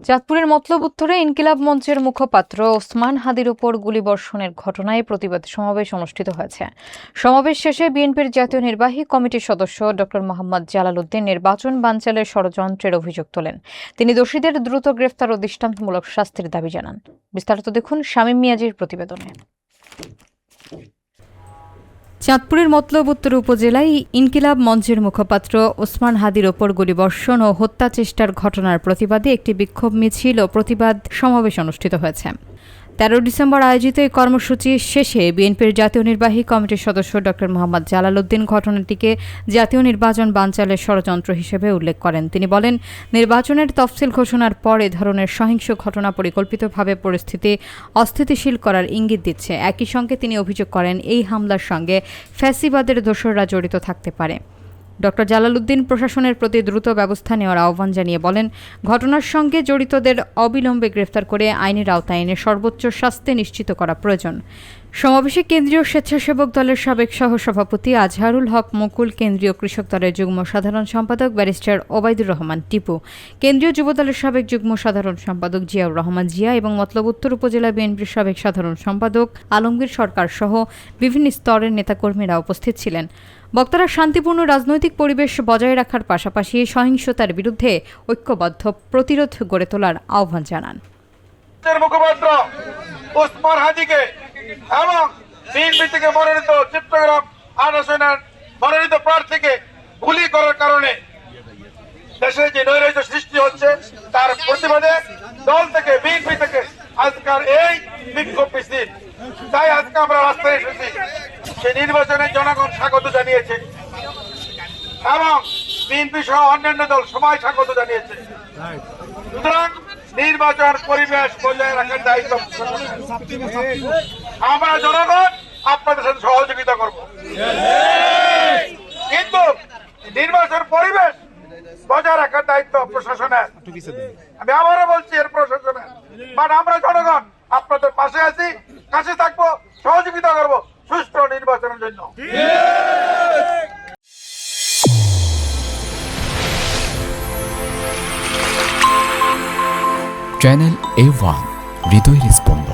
চাঁদপুরের মতলব উত্তরে ইনকিলাব মঞ্চের মুখপাত্র ওসমান হাদির উপর গুলিবর্ষণের ঘটনায় প্রতিবাদ সমাবেশ অনুষ্ঠিত হয়েছে। সমাবেশ শেষে বিএনপির জাতীয় নির্বাহী কমিটির সদস্য ড মোহাম্মদ জালাল উদ্দিন নির্বাচন বানচালের ষড়যন্ত্রের অভিযোগ তোলেন। তিনি দোষীদের দ্রুত গ্রেফতার ও দৃষ্টান্তমূলক শাস্তির দাবি জানান। বিস্তারিত দেখুন শামীম মিয়াজির প্রতিবেদনে। চাঁদপুরের মতলব উত্তর উপজেলায় ইনকিলাব মঞ্চের মুখপাত্র ওসমান হাদির ওপর গুলিবর্ষণ ও হত্যা চেষ্টার ঘটনার প্রতিবাদে একটি বিক্ষোভ মিছিল ও প্রতিবাদ সমাবেশ অনুষ্ঠিত হয়েছে। 13 ডিসেম্বর আয়োজিত এই কর্মসূচি শেষে বিএনপির জাতীয় নির্বাহী কমিটির সদস্য ড মোহাম্মদ জালাল উদ্দিন ঘটনাটিকে জাতীয় নির্বাচন বানচালের ষড়যন্ত্র হিসেবে উল্লেখ করেন। তিনি বলেন, নির্বাচনের তফসিল ঘোষণার পর এ ধরনের সহিংস ঘটনা পরিকল্পিতভাবে পরিস্থিতি অস্থিতিশীল করার ইঙ্গিত দিচ্ছে। একই সঙ্গে তিনি অভিযোগ করেন, এই হামলার সঙ্গে ফ্যাসিবাদের দোসররা জড়িত থাকতে পারে। ড জালাল উদ্দিন প্রশাসনের প্রতি দ্রুত ব্যবস্থা নেওয়ার আহ্বান জানিয়ে বলেন, ঘটনার সঙ্গে জড়িতদের অবিলম্বে গ্রেফতার করে আইনের আওতায় এনে সর্বোচ্চ শাস্তি নিশ্চিত করা প্রয়োজন। সমাবেশে কেন্দ্রীয় স্বেচ্ছাসেবক দলের সাবেক সহসভাপতি আজহারুল হক মুকুল, কেন্দ্রীয় কৃষক দলের যুগ্ম সাধারণ সম্পাদক ব্যারিস্টার ওবায়দুর রহমান টিপু, কেন্দ্রীয় যুব দলের সাবেক যুগ্ম সাধারণ সম্পাদক জিয়াউর রহমান জিয়া এবং মতলব উত্তর উপজেলা বিএনপির সাবেক সাধারণ সম্পাদক আলমগীর সরকার সহ বিভিন্ন স্তরের নেতাকর্মীরা উপস্থিত ছিলেন। বক্তারা শান্তিপূর্ণ রাজনৈতিক পরিবেশ বজায় রাখার পাশাপাশি সহিংসতার বিরুদ্ধে ঐক্যবদ্ধ প্রতিরোধ গড়ে তোলার আহ্বান জানান। মুখপাত্র ওসমান হাদিকে এবং বিএনপি থেকে মনোনীত চিত্রগ্রাম আসনের মনোনীত প্রার্থীকে গুলি করার কারণে দেশে যে নৈরাজ্য সৃষ্টি হচ্ছে তার প্রতিবাদে দল থেকে বিএনপি থেকে আজকাল এই বিক্ষোভ মিছিল। তাই আজকে আমরা রাস্তায় এসেছি। সেই নির্বাচনে জনগণ স্বাগত জানিয়েছে এবং বিএনপি সহ অন্যান্য দল সবাই স্বাগত জানিয়েছে। সুতরাং নির্বাচন পরিবেশ বজায় রাখার দায়িত্ব আমরা জনগণ আপনাদের সাথে সহযোগিতা করব, কিন্তু নির্বাচন পরিবেশ বজায় রাখার দায়িত্ব প্রশাসনের। আমি আবারও বলছি, এর প্রশাসনের। বাট আমরা জনগণ আপনাদের পাশে আছি, কাছে থাকবো, সহযোগিতা করব সুষ্ঠু নির্বাচনের জন্য। চ্যানেল A1 হৃদয়ের স্পন্দন।